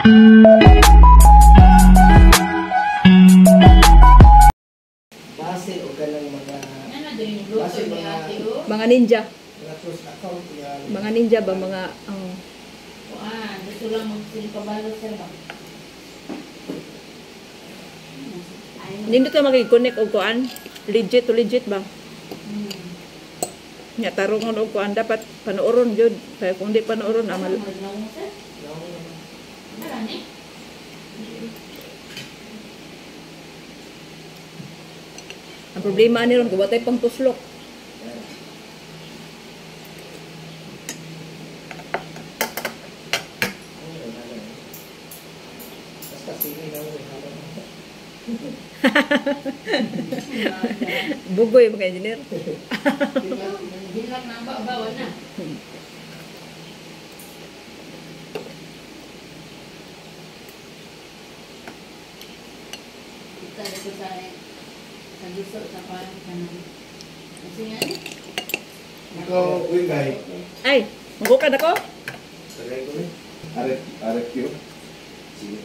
Base o ganang mga ninja. mga trust account yan. Mga ninja ba mga gusto lang magsilpabalo sir ba? Hindi ka mag-connect og kuan. Legit to legit ba? Nya tarungon og kuan dapat panooron jud. Kaya kung di panooron amal. Ang problema ni ron kuwatay pang tuslok. Basta sige na mo. Bugoy mga engineer. Bilang nambak bawah na. Kita dito sa gusto sa parang kanan. Kasi nga eh. Ikaw, guy. Ay, magukad ako? Tagay ko eh. RFQ. Sige.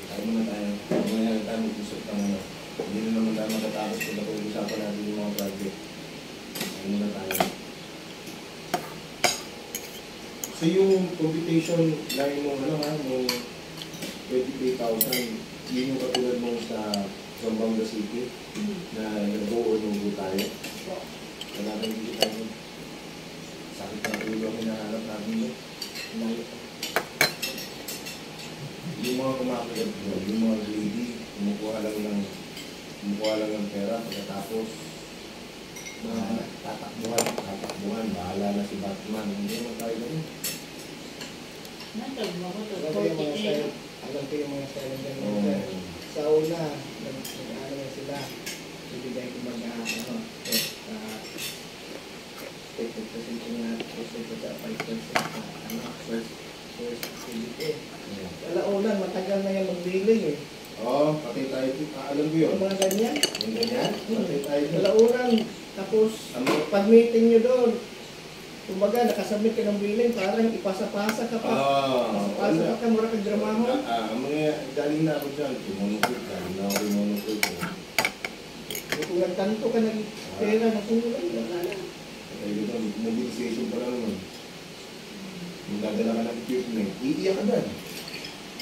Tayo muna tayo. Mamaya tayo mag-usap ng ano. Hindi na naman tayo makatapos kung napag-usapan natin yung mga project. Tayo muna tayo. So yung computation line mo, ano ha, mo 23,000, yun yung katulad mo sa Zamboanga City na nag-o-o-o tayo. Kailangan dito tayo. Sakit ng ulo ang hinahanap natin mo. Yung mga kumakilap mo, yung mga greedy, kumukuha lang ng pera pagkatapos tatakbuhan, bahala na si Batman. Hindi naman tayo ganun. Alam ko yung mga style ng ganun. Sa una, nag-ano na sila. Ibigay ko mga present nga present sa 5% first activity. Kalaunan, matagal na yan mag-billing eh. Oo, pati tayo, alam ko yun. Yung mga ganyan. Yung ganyan, pati tayo. Kalaunan, tapos pag-meeting nyo doon, kumbaga, nakasubmit ka ng billing, parang ipasa-pasa ka pa. Ipasa ka, mura kang drama mo. Mga galing na ako dyan, kimonokit, galing na ako kimonokit. Kung nagtanto ka ng pera na kulang, wala na. Kaya dito, mobilization pa lang naman. Kung dadala ka ng equipment, iiyak ka dyan.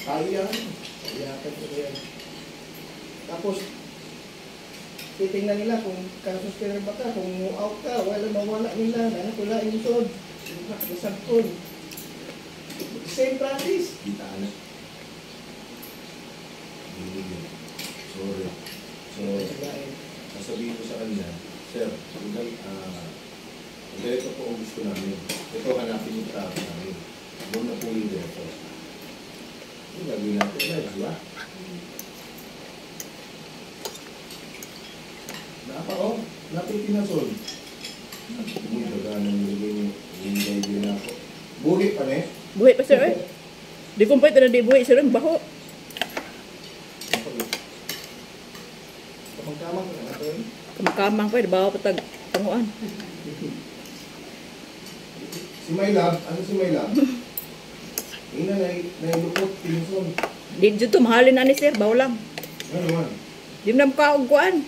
Kaiyakan. Iyakan ko yan. Tapos, titingnan nila kung kasuspender ba ka, kung out ka, wala mawala nila, wala yung sod, nakasagkon. Same practice. Kita na. Sorry. So, sasabihin ko sa kanya, Sir, ganito po ang gusto namin. Ito hanapin yung traffic namin. Doon na po yung dito. Yung gagawin natin, di ba? Napao, napipinasol. Hindi ka ganang nilagay yung gagawin na ako. Buhi pa ne? Buhi pa sir eh. Di kumpay na di buhi sir, baho. Kamang-kamang ka natin. Kamang-kamang pa, di baho patag panguan. Si Maylab, ano si Maylab? Ina nailukot, pinson. Di dito mahalin na ni sir, baho lang. Ano man? Di mo na makaugkuan.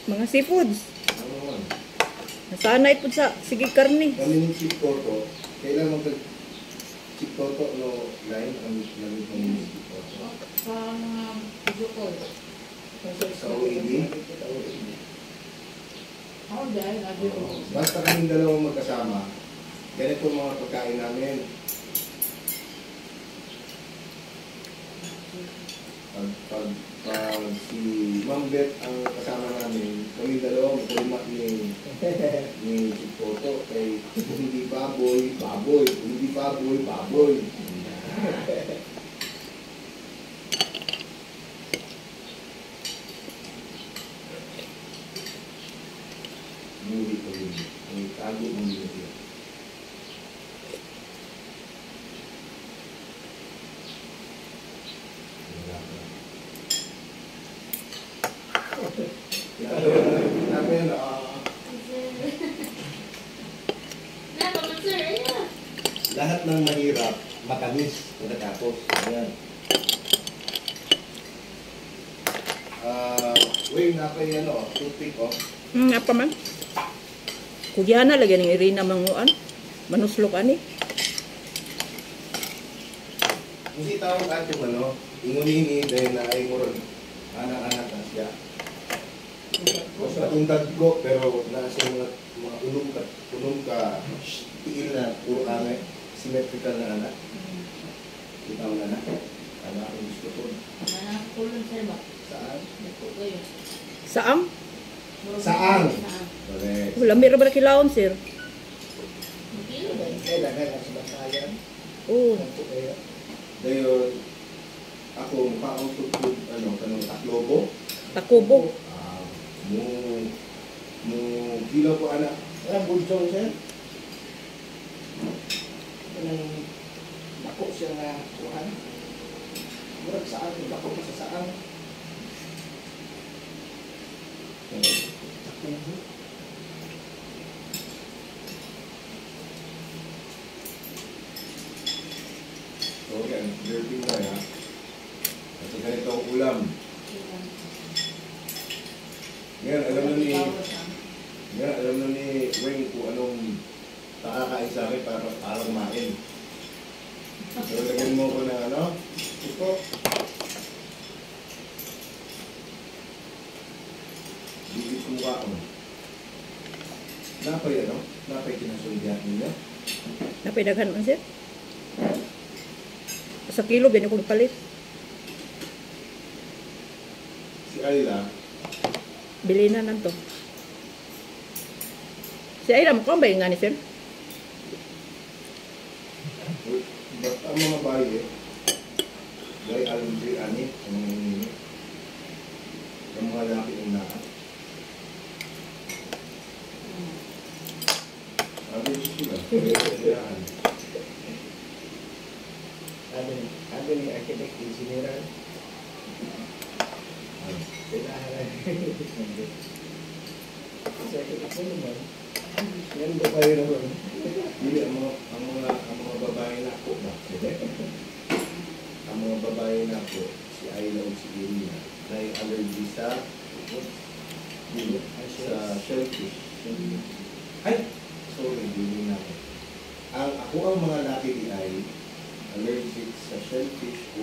Mga seafoods. Ano man? Nasanay po sa sige karni. Kami ni Chief Toto, kailan Chief Toto no line ang lamit ng Chief Toto? Sa mga video call. Sa OED? Ako dahil, Basta kaming dalawang magkasama, ganito mga pagkain namin. Pag si Ma'am Beth ang kasama namin, kami dalawang kulma ni Chief Toto, kay hindi baboy, baboy, hindi baboy, baboy. Muli ko yun. May tago mong yun. Lahat ng mahirap, matamis pagkatapos. Ayan. Wait, napay toothpick oh. Apa man? Kugyana lagi ng Irina manguan. Manuslok ani. Kasi tawag at yung ingunini dahil nainguron. Anak-anak na siya. Mas natungtad ko, pero nasa mga unong ka, tiil na, puro kami, symmetrical na anak. Kita mo na anak. Anak ang gusto ko. Nanakulong sir ba? Saan? Ito kayo. Saam? Saan? Correct. Wala meron ba kilawon sir? Kilo ba? Kaya lagay na sa bantayan. Oh. Ito kaya. Dayon, ako, mukha akong tutulog, kanong taklobo. Takubo. Mo kilo ko anak. Ang budsong siya. Kanang dako siya nga kuhan. Murag saan, dako pa sa saan. So yan, dirty na ya. Kasi ganito ang ulam. Ngayon, alam na ni Wayne kung anong pakakain sa akin para kumain. So, lagyan mo ko ng ito. Bigit ko mukha ko. Napay kinasuldihan niya. Napidaghan man sir. Sa kilo bin ko palit. Si Ayla, Bili na nanto. Si Ayla mo ba yung nga ni sir? basta ang mga baye, gay alundri ani, ang mga laki ng naka. Sabi ko sila, kaya Sabi ni architect engineer. Kasi ako naman, yan ba kayo naman? Hindi, ang mga babae na ako ba? Ang mga babae na ako, si Ayla o si Irina, na yung allergy sa shellfish. Ay! Sorry, hindi na ako. Ako ang mga laki ni ay allergic sa shellfish o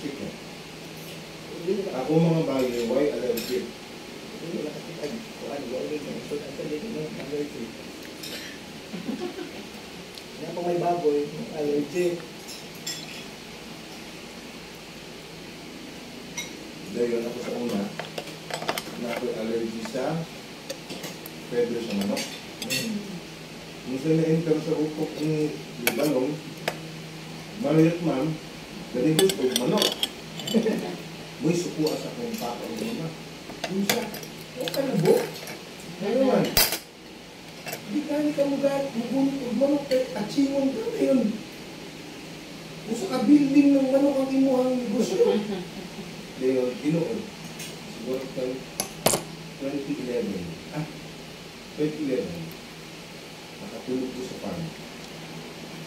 chicken. Ako mga bayo, why allergic? Hindi wala kasi kuhan, gawin niya. So, ang sabihin mo, allergy. Kaya kung may baboy, allergy. Dahil ako sa una, na ako allergy sa feather sa manok. Minsan na-enter sa ukok ni balong, marayot ma'am, ganito gusto, manok. May sukuha sa kong papa o mama. Minsa, o ka na bo? Ano man? Di ka mo magunit o manok at simon ka na yun. Gusto ka building ng manok ang imuhang negosyo. Dahil inoon, siguro 2011, nakatulog ko sa farm.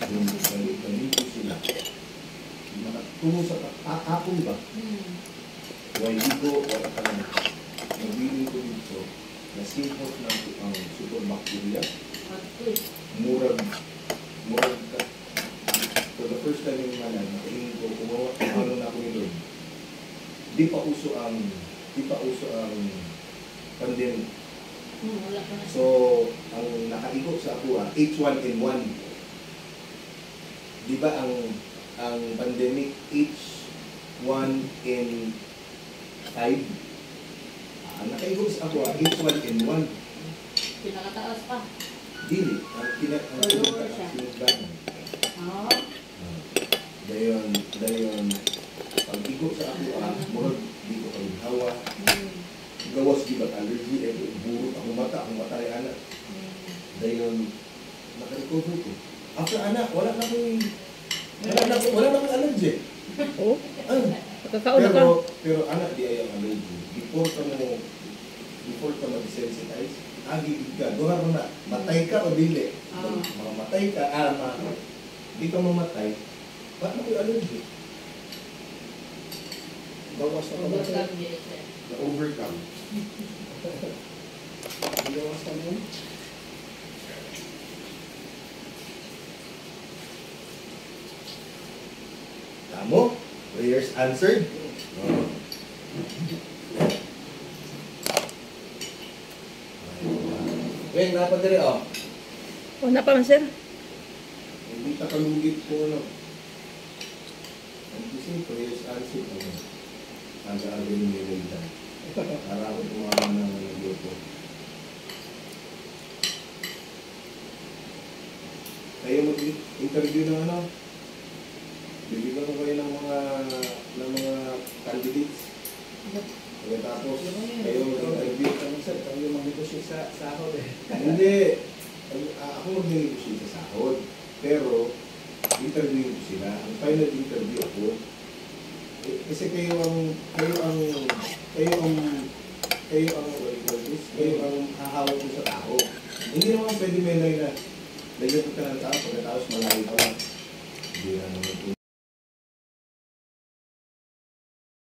Nalito sila. Nakatulog sa kakapon ba? Wala ko, wala ka lang. Nabiling ko dito na simpot ng super bacteria. Murag ka. For the first time yung manan, nakaingin ko, kumano na ako nilog. Di pa uso ang pandemic. So, ang nakaigo sa ako H1N1. Di ba ang pandemic H1N5? Ang nakaigo sa ako H1N1. Pinakataas pa. Dili. Ang pinagbagan. Dayon, pag igo sa ako murag di ko hawa. Gawas di ba't allergy, burot akong mata ay anak. Dayon, nakarecover ko. After anak, wala na akong allergy. Oh. Nakakaon na ka. Pero anak di ay ang allergy. Before ka mo before ka mag-sensitize, agigid ka, duha mo na, matay ka o dili. Oo. Mamatay ka, di ka mamatay, ba't mo yung allergy? Bawas na Overcome pagkakit. din siya. Na-overcome. Bawas na yun. Tamo, prayers answered. Oh. Weng, napadiri oh. O, na pa man, sir? Hindi ka kalugit po ano. Ang kasi prayers answered. Aga-aga yung nilagdan. Para ako tumawa ng luto. Kayo mag-interview ng ano? Bibigyan ko kayo ng mga candidates. Pagkatapos, kayo mag-interview. Kami sir, kami mag-negotiate sa sahod eh. Hindi. Ako mag-negotiate sa sahod. Pero, interview ko sila. Ang final interview ako. Kasi kayo ang what do you call this? Kayo ang hahawak ko sa tao. Hindi naman pwede may na naglagot ka ng tao pagkatapos malayo pa lang. Hindi naman